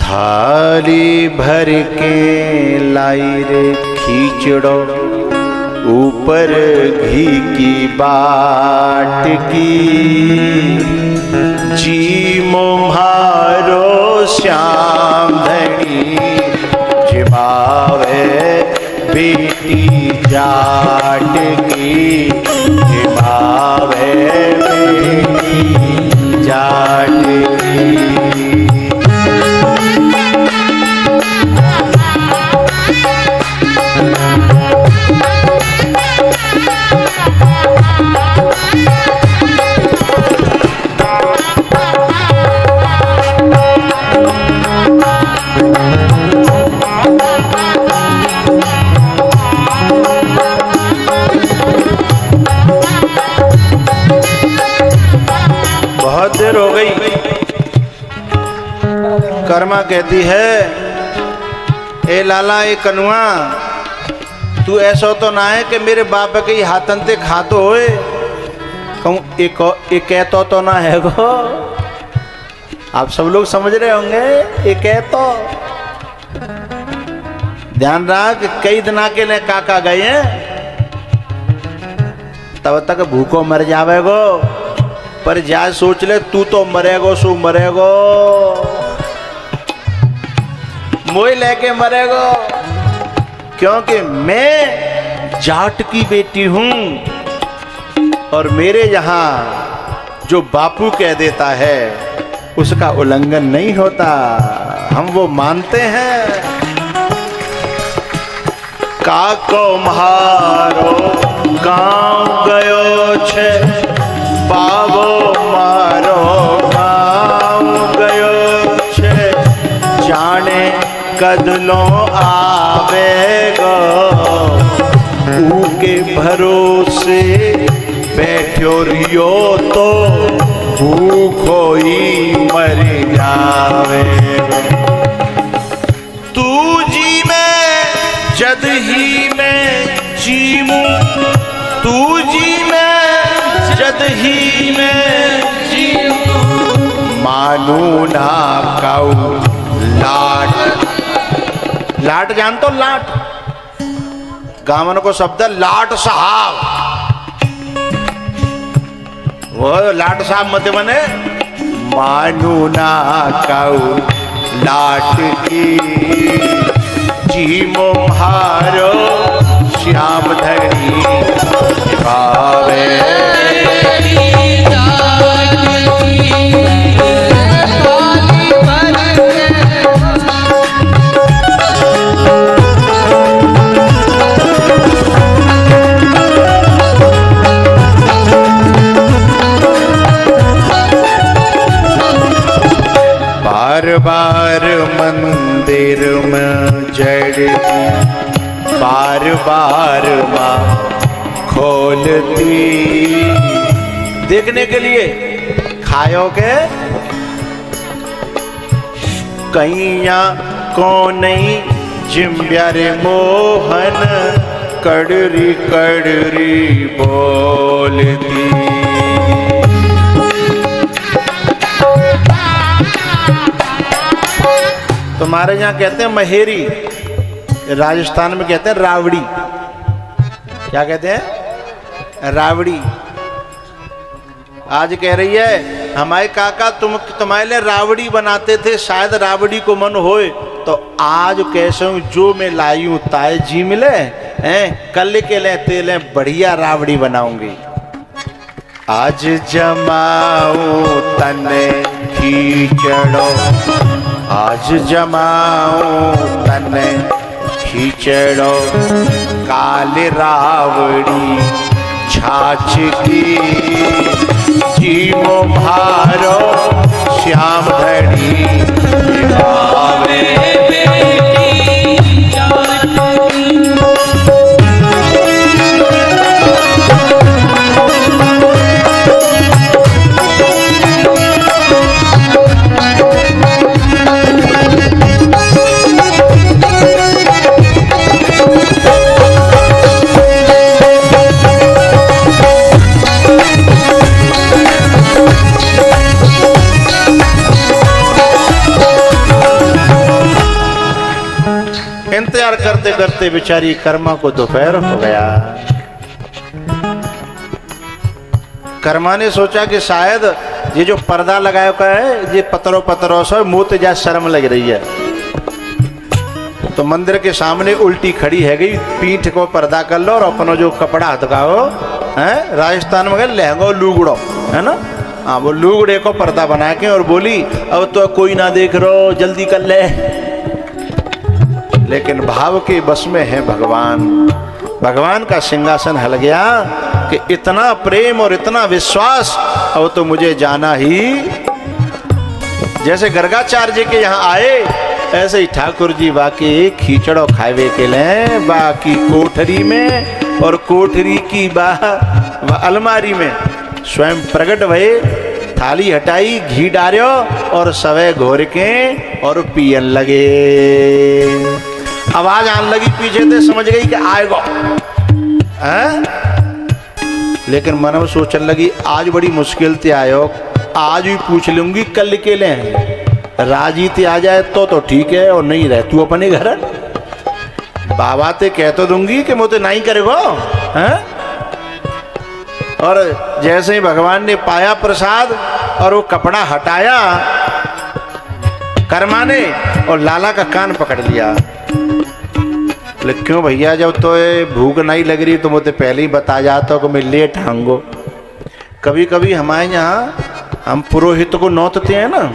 थाली भर के लाई रे खींचड़ो, ऊपर घी की बाट की। जी मोहारो श्याम धनी, जिमावे बेटी जाट की, जिमावे बेटी जाट की। बहुत देर हो गई। कर्मा कहती है, ए लाला ए कनुआ, तू ऐसा तो ना है कि मेरे बाप के हाथन ते खातो होए। कहूँ एक तो ना है गो। आप सब लोग समझ रहे होंगे, एक तो ध्यान रख, कई दिना के लिए काका गए हैं, तब तक भूखो मर जावेगो। पर जा सोच ले, तू तो मरेगो सो मरेगो, मोह लेके मरेगो। क्योंकि मैं जाट की बेटी हूं और मेरे यहां जो बापू कह देता है उसका उल्लंघन नहीं होता, हम वो मानते हैं। काको म्हारो गांव गयो छे, बाबो मारो गांव गयो छे, जाने कदलो आवेगो, ऊके भरोसे बैठो रियो तो भूखो ही मर जावेगो। तू जी में जद ही मैं जीमू, तू जी में जद ही मैं जीऊं, मानू ना काऊ लाट। लाट जान तो लाट, गामन को शब्द लाट साहब, वो लाट साहब मत बने। मानू ना काऊ लाट की, जी मोहारो श्याम धनी, भावे बार बार मंदिर में जड़, बार बार माँ खोलती, देखने के लिए खायो के कैया को नहीं जिम्ब्यारे मोहन, कड़री कड़री बोलती। तुम्हारे यहाँ कहते हैं महेरी, राजस्थान में कहते हैं रावड़ी। क्या कहते हैं? रावड़ी। आज कह रही है हमारे काका तुम्हारे लिए रावड़ी बनाते थे, शायद रावड़ी को मन होए तो आज कैसे जो मैं लाई हूं ताए जी मिले हैं, कल के लिए तेले बढ़िया रावड़ी बनाऊंगी। आज जमाऊं तने खींचड़ो, आज जमाऊं तने खींचड़ो, काल रावड़ी छाछ की, जी मोहारो श्याम धनी, भावे इंतजार करते करते बेचारी कर्मा को दोपहर हो गया। कर्मा ने सोचा कि शायद ये जो पर्दा लगाया हुआ है ये पतरो पतरो से मुँह तो जा शर्म लग रही है, तो मंदिर के सामने उल्टी खड़ी है गई, पीठ को पर्दा कर लो और अपना जो कपड़ा हथकाओ है, राजस्थान में लहंगो लूगड़ो है ना, हाँ वो लूगड़े को पर्दा बना के और बोली अब तो कोई ना देख रो जल्दी कर ले। लेकिन भाव के बस में है भगवान, भगवान का सिंहासन हल गया कि इतना प्रेम और इतना विश्वास, अब तो मुझे जाना ही। जैसे गर्गाचार्य जी के यहाँ आए ऐसे ही ठाकुर जी बाकी खींचड़ो खावे के लिए बाकी कोठरी में और कोठरी की अलमारी में स्वयं प्रकट भये, थाली हटाई, घी डालो और सवे घोर के और पियन लगे। आवाज आने लगी पीछे से, समझ गई कि आएगा है? लेकिन मन में सोचने लगी आज बड़ी मुश्किल से आयो, आज भी पूछ लूंगी कल के लिए, राजी ते आ जाए तो ठीक है और नहीं रहे तू अपने घर। बाबा ते कह तो दूंगी कि मुझे नहीं करेगो हैं? और जैसे ही भगवान ने पाया प्रसाद और वो कपड़ा हटाया कर्मा ने और लाला का कान पकड़ लिया। बोले क्यों भैया, जब तो भूख नहीं लग रही तो मुझे पहले ही बता जाता कि मैं लेट आऊंगा। कभी कभी हमारे यहाँ हम पुरोहित को नौतते हैं ना,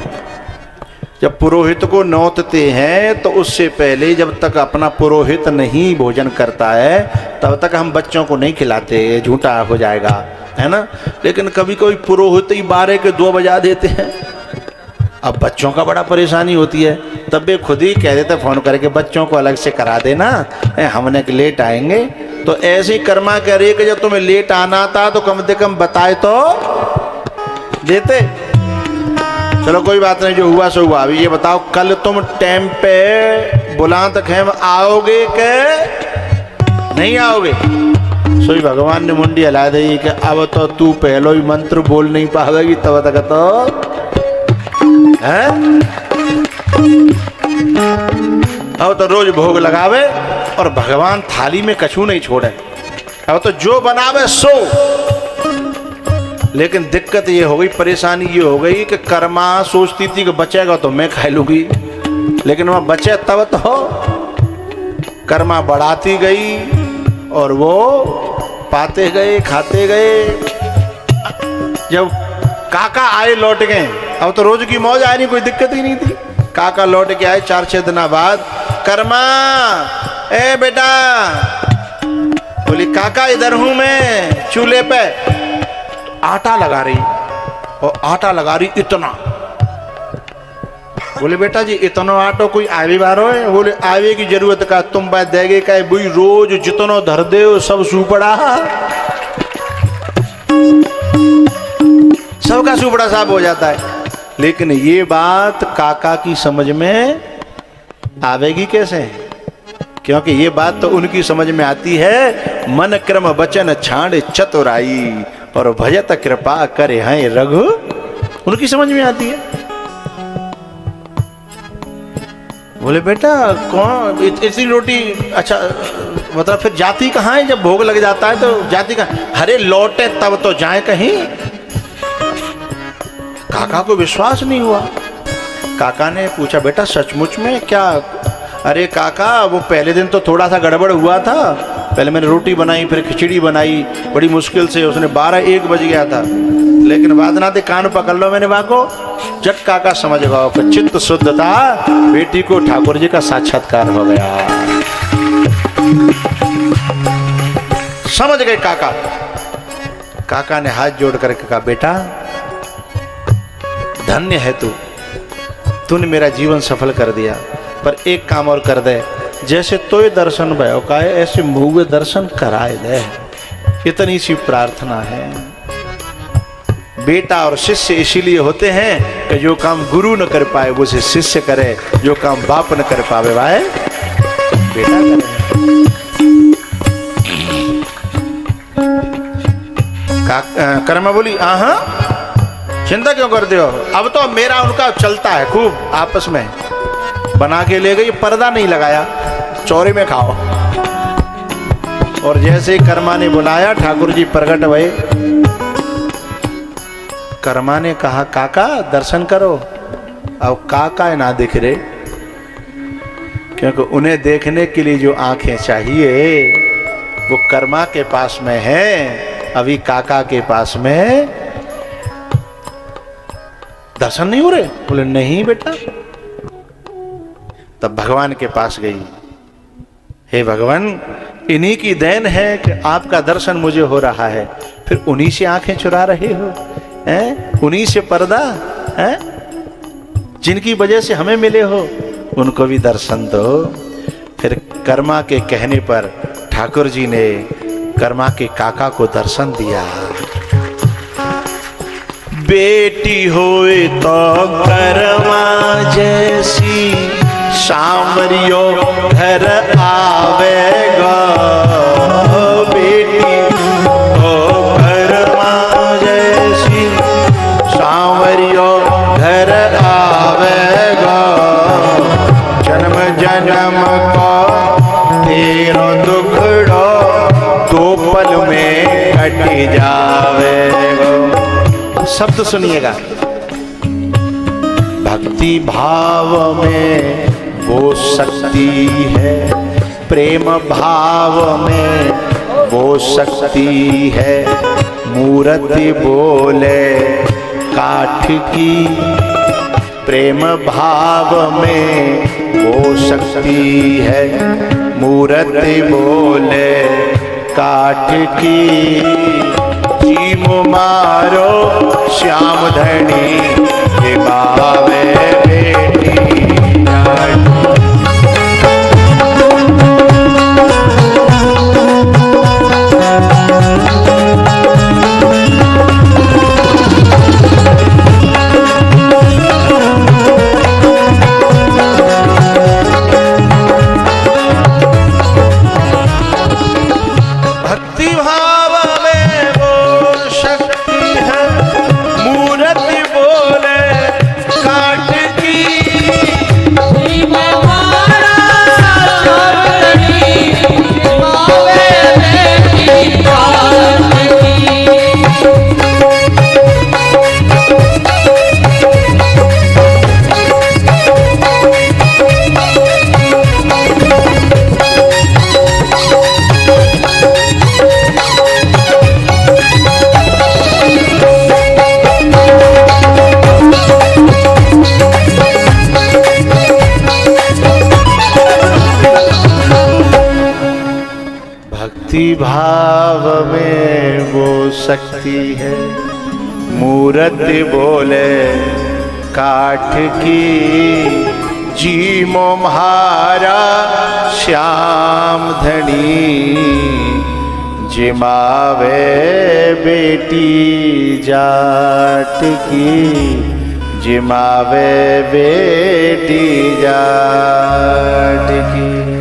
जब पुरोहित को नौतते हैं तो उससे पहले जब तक अपना पुरोहित नहीं भोजन करता है तब तक हम बच्चों को नहीं खिलाते, झूठा हो जाएगा है ना। लेकिन कभी कभी पुरोहित ही 12 के 2 बजा देते हैं, अब बच्चों का बड़ा परेशानी होती है, तब वे खुद ही कह देते फोन करके बच्चों को अलग से करा देना, हमने कि लेट आएंगे। तो ऐसे ही कर्मा कह रही कि जब तुम्हें लेट आना था तो कम से कम बताए तो देते। चलो कोई बात नहीं, जो हुआ सो हुआ। अभी ये बताओ कल तुम टाइम पे बुलात खेम आओगे के नहीं आओगे? सोई भगवान ने मुंडी हिला दी कि अब तो तू पहलो ही मंत्र बोल नहीं पावेगी तब तक तो है? अब तो रोज भोग लगावे और भगवान थाली में कछू नहीं छोड़े, अब तो जो बनावे सो। लेकिन दिक्कत ये हो गई, परेशानी ये हो गई कि कर्मा सोचती थी कि बचेगा तो मैं खा लूंगी, लेकिन वह बचे तब तो कर्मा बढ़ाती गई और वो पाते गए खाते गए। जब काका आए लौट गए, अब तो रोज की मौज आए नहीं, कोई दिक्कत ही नहीं थी। काका लौट के आए 4-6 दिन बाद, कर्मा ए बेटा, बोली काका इधर हूं मैं, चूल्हे पे आटा लगा रही और आटा लगा रही इतना। बोले बेटा जी इतना आटो कोई आवे बारो है? बोले आवे की जरूरत का, तुम बात देगे का बुई रोज जितनो धर दे सब सुपड़ा, सबका सुपड़ा साफ हो जाता है। लेकिन ये बात काका की समझ में आवेगी कैसे? क्योंकि ये बात तो उनकी समझ में आती है, मन क्रम वचन छांड चतुराई और भजत कृपा करे हैं रघु, उनकी समझ में आती है। बोले बेटा कौन इतनी रोटी, अच्छा मतलब फिर जाती कहाँ है? जब भोग लग जाता है तो जाती कहाँ? हरे लौटे तब तो जाए कहीं। काका को विश्वास नहीं हुआ। काका ने पूछा बेटा सचमुच में क्या? अरे काका वो पहले दिन तो थोड़ा सा गड़बड़ हुआ था, पहले मैंने रोटी बनाई फिर खिचड़ी बनाई, बड़ी मुश्किल से उसने 12-1 बज गया था, लेकिन बाद ना दे कान पकड़ लो मैंने वहां को। जट काका समझ गया, चित्त शुद्ध था, बेटी को ठाकुर जी का साक्षात्कार हो गया। समझ गए काका। काका ने हाथ जोड़ करके कहा बेटा धन्य है तूने मेरा जीवन सफल कर दिया, पर एक काम और कर दे, जैसे तो ये दर्शन भयो का है ऐसे मुँह दर्शन कराए दे, इतनी सी प्रार्थना है। बेटा और शिष्य इसीलिए होते हैं कि जो काम गुरु न कर पाए वो शिष्य करे, जो काम बाप न कर पावे वाहे बेटा करे। कर्मा बोली हाँ चिंता क्यों करते हो, अब तो मेरा उनका चलता है खूब, आपस में बना के ले गई, पर्दा नहीं लगाया, चौरे में खाओ। और जैसे ही कर्मा ने बुलाया, ठाकुर जी प्रकट हुए। कर्मा ने कहा काका दर्शन करो। अब काका ना दिख रहे, क्योंकि उन्हें देखने के लिए जो आंखें चाहिए वो कर्मा के पास में है, अभी काका के पास में दर्शन नहीं हो रहे। बोले नहीं बेटा। तब भगवान के पास गई, हे भगवान इन्हीं की देन है कि आपका दर्शन मुझे हो रहा है, फिर उन्हीं से आंखें चुरा रहे हो हैं? उन्हीं से पर्दा हैं? जिनकी वजह से हमें मिले हो उनको भी दर्शन दो। फिर कर्मा के कहने पर ठाकुर जी ने कर्मा के काका को दर्शन दिया। बेटी होए तो कर्मा जैसी, सामरियो घर आवेगा। बेटी हो कर्मा जैसी, सामरियो घर आवेगा। जन्म जन्म को तेरो दुखड़ो, दो पल में कट जावेगा। शब्द सुनिएगा। भक्ति भाव में वो शक्ति है, प्रेम भाव में वो शक्ति है। मूर्ति बोले काठ की, प्रेम भाव में वो शक्ति है। मूर्ति बोले काठ की, जीम मारो श्याम धनी, ये बावे बेटी भक्ति भाव में वो शक्ति है। मूर्ति बोले काठ की, जी मोम्हारा श्याम धनी, जिमावे बेटी जाट की, जिमावे बेटी जाट की।